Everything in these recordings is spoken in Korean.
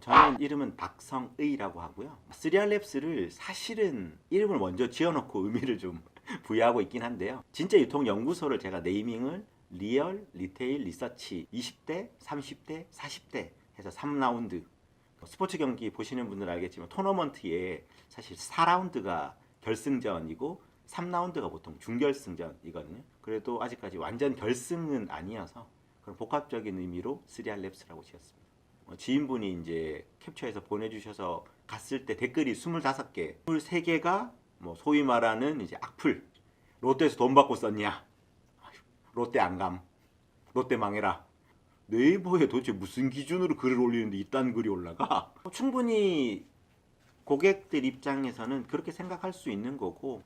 저는 이름은 박성의라고 하고요. 3R랩스를 사실은 이름을 먼저 지어놓고 의미를 좀 부여하고 있긴 한데요. 진짜 유통연구소를 제가 네이밍을 리얼, 리테일, 리서치 20대, 30대, 40대 해서 3라운드. 스포츠 경기 보시는 분들은 알겠지만 토너먼트에 사실 4라운드가 결승전이고 3라운드가 보통 준결승전이거든요. 그래도 아직까지 완전 결승은 아니어서 그런 복합적인 의미로 3R랩스라고 지었습니다. 지인분이 이제 캡처해서 보내주셔서 갔을 때 댓글이 25개, 23개가 뭐 소위 말하는 이제 악플. 롯데에서 돈 받고 썼냐? 롯데 안 감. 롯데 망해라. 네이버에 도대체 무슨 기준으로 글을 올리는데 이딴 글이 올라가? 충분히 고객들 입장에서는 그렇게 생각할 수 있는 거고,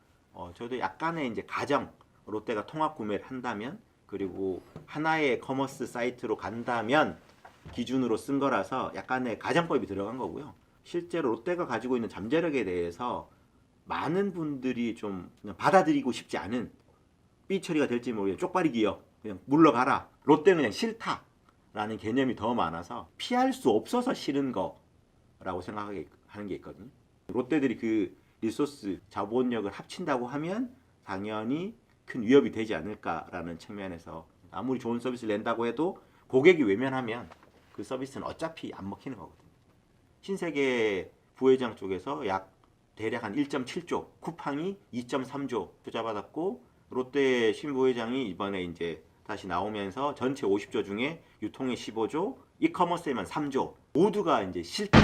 저도 약간의 이제 가정, 롯데가 통합 구매를 한다면, 그리고 하나의 커머스 사이트로 간다면 기준으로 쓴 거라서 약간의 가정법이 들어간 거고요. 실제로 롯데가 가지고 있는 잠재력에 대해서 많은 분들이 좀 그냥 받아들이고 싶지 않은 삐 처리가 될지 모르겠 쪽발이 기업 그냥 물러가라. 롯데는 그냥 싫다. 라는 개념이 더 많아서 피할 수 없어서 싫은 거라고 생각하는 게 있거든요. 롯데들이 그 리소스, 자본력을 합친다고 하면 당연히 큰 위협이 되지 않을까라는 측면에서 아무리 좋은 서비스를 낸다고 해도 고객이 외면하면 그 서비스는 어차피 안 먹히는 거거든요. 신세계 부회장 쪽에서 약 대략 한 1.7조, 쿠팡이 2.3조 투자받았고 롯데 신부회장이 이번에 이제 다시 나오면서 전체 50조 중에 유통에 15조, 이커머스에만 3조 모두가 이제 실탄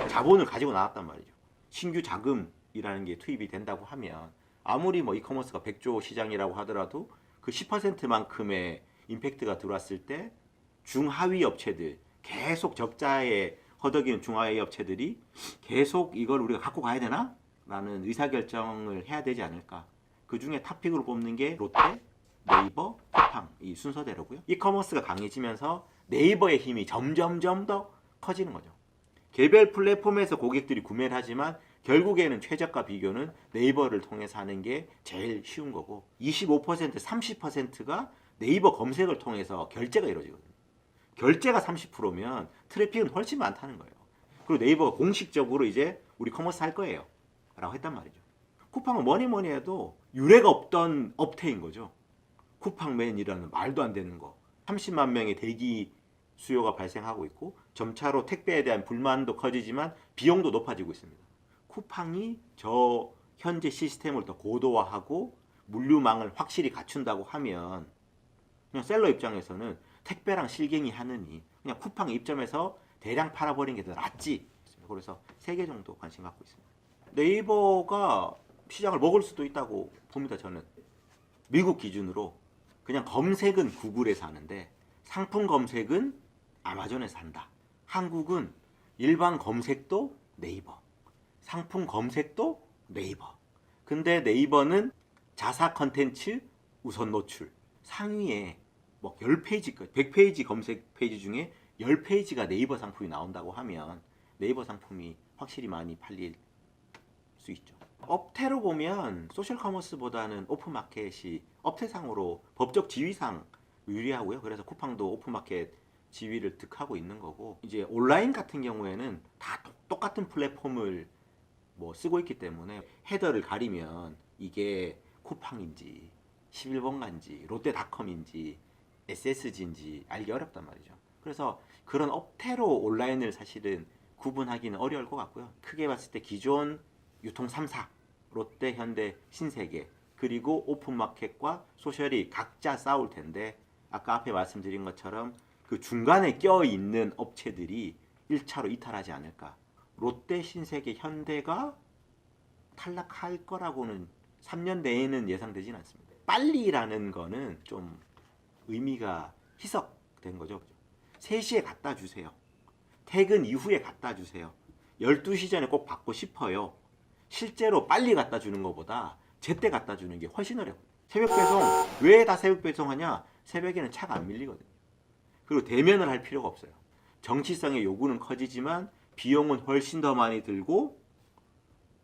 자본을 가지고 나왔단 말이죠. 신규 자금이라는 게 투입이 된다고 하면 아무리 뭐 이커머스가 100조 시장이라고 하더라도 그 10%만큼의 임팩트가 들어왔을 때 중하위 업체들 계속 적자에 허덕이는 중하위 업체들이 계속 이걸 우리가 갖고 가야 되나? 라는 의사결정을 해야 되지 않을까. 그 중에 탑픽으로 뽑는 게 롯데, 네이버, 쿠팡 이 순서대로고요. 이커머스가 강해지면서 네이버의 힘이 점점점 더 커지는 거죠. 개별 플랫폼에서 고객들이 구매를 하지만 결국에는 최저가 비교는 네이버를 통해서 하는 게 제일 쉬운 거고 25%, 30%가 네이버 검색을 통해서 결제가 이루어지거든요. 결제가 30%면 트래픽은 훨씬 많다는 거예요. 그리고 네이버가 공식적으로 이제 우리 커머스 할 거예요. 라고 했단 말이죠. 쿠팡은 뭐니 해도 유례가 없던 업태인 거죠. 쿠팡맨이라는 말도 안 되는 거. 30만 명의 대기 수요가 발생하고 있고 점차로 택배에 대한 불만도 커지지만 비용도 높아지고 있습니다. 쿠팡이 저 현재 시스템을 더 고도화하고 물류망을 확실히 갖춘다고 하면 그냥 셀러 입장에서는 택배랑 실갱이 하느니 그냥 쿠팡 입점해서 대량 팔아버리는 게 더 낫지. 그래서 3개 정도 관심 갖고 있습니다. 네이버가 시장을 먹을 수도 있다고 봅니다. 저는 미국 기준으로 그냥 검색은 구글에서 하는데 상품 검색은 아마존에서 한다. 한국은 일반 검색도 네이버, 상품 검색도 네이버. 근데 네이버는 자사 컨텐츠 우선 노출 상위에 뭐 10페이지, 100페이지 검색 페이지 중에 10페이지가 네이버 상품이 나온다고 하면 네이버 상품이 확실히 많이 팔릴 수 있죠. 업태로 보면 소셜 커머스보다는 오픈마켓이 업태상으로 법적 지위상 유리하고요. 그래서 쿠팡도 오픈마켓 지위를 득하고 있는 거고 이제 온라인 같은 경우에는 다 똑같은 플랫폼을 뭐 쓰고 있기 때문에 헤더를 가리면 이게 쿠팡인지 11번가인지 롯데닷컴인지 SSG인지 알기 어렵단 말이죠. 그래서 그런 업태로 온라인을 사실은 구분하기는 어려울 것 같고요. 크게 봤을 때 기존 유통 3사 롯데, 현대, 신세계 그리고 오픈마켓과 소셜이 각자 싸울 텐데 아까 앞에 말씀드린 것처럼 그 중간에 껴있는 업체들이 1차로 이탈하지 않을까. 롯데, 신세계, 현대가 탈락할 거라고는 3년 내에는 예상되진 않습니다. 빨리라는 거는 좀 의미가 희석된 거죠. 3시에 갖다 주세요. 퇴근 이후에 갖다 주세요. 12시 전에 꼭 받고 싶어요. 실제로 빨리 갖다 주는 것보다 제때 갖다 주는 게 훨씬 어려워요. 새벽 배송, 왜 다 새벽 배송하냐? 새벽에는 차가 안 밀리거든요. 그리고 대면을 할 필요가 없어요. 정치성의 요구는 커지지만 비용은 훨씬 더 많이 들고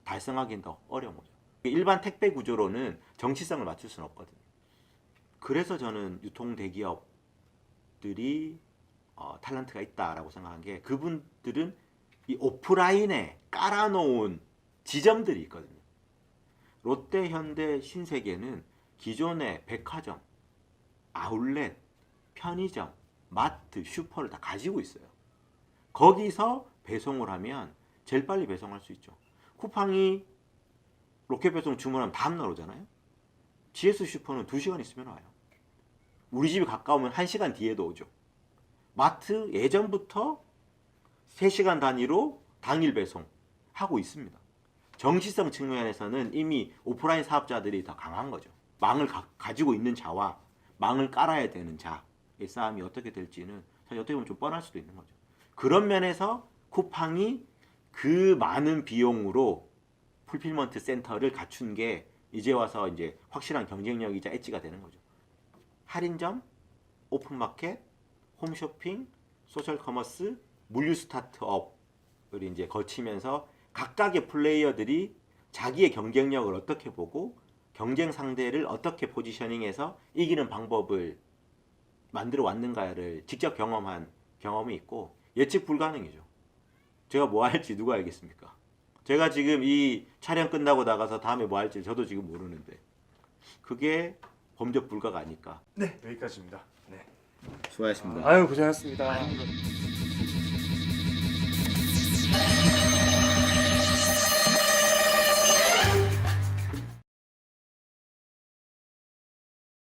달성하기는 더 어려운 거죠. 일반 택배 구조로는 정치성을 맞출 수는 없거든요. 그래서 저는 유통 대기업들이 탤런트가 있다라고 생각한 게 그분들은 이 오프라인에 깔아놓은 지점들이 있거든요. 롯데, 현대, 신세계는 기존의 백화점, 아울렛, 편의점, 마트, 슈퍼를 다 가지고 있어요. 거기서 배송을 하면 제일 빨리 배송할 수 있죠. 쿠팡이 로켓 배송 주문하면 다음날 오잖아요. GS 슈퍼는 2시간 있으면 와요. 우리 집이 가까우면 1시간 뒤에도 오죠. 마트 예전부터 3시간 단위로 당일 배송하고 있습니다. 정치성 측면에서는 이미 오프라인 사업자들이 더 강한 거죠. 망을 가지고 있는 자와 망을 깔아야 되는 자의 싸움이 어떻게 될지는 사실 어떻게 보면 좀 뻔할 수도 있는 거죠. 그런 면에서 쿠팡이 그 많은 비용으로 풀필먼트 센터를 갖춘 게 이제 와서 이제 확실한 경쟁력이자 엣지가 되는 거죠. 할인점, 오픈마켓, 홈쇼핑, 소셜 커머스, 물류 스타트업을 이제 거치면서 각각의 플레이어들이 자기의 경쟁력을 어떻게 보고 경쟁 상대를 어떻게 포지셔닝해서 이기는 방법을 만들어 왔는가를 직접 경험한 경험이 있고 예측 불가능이죠. 제가 뭐 할지 누가 알겠습니까? 제가 지금 이 촬영 끝나고 나가서 다음에 뭐 할지 저도 지금 모르는데 그게 범접 불가가 아닐까. 네, 여기까지입니다. 네. 수고하셨습니다. 아유, 고생하셨습니다.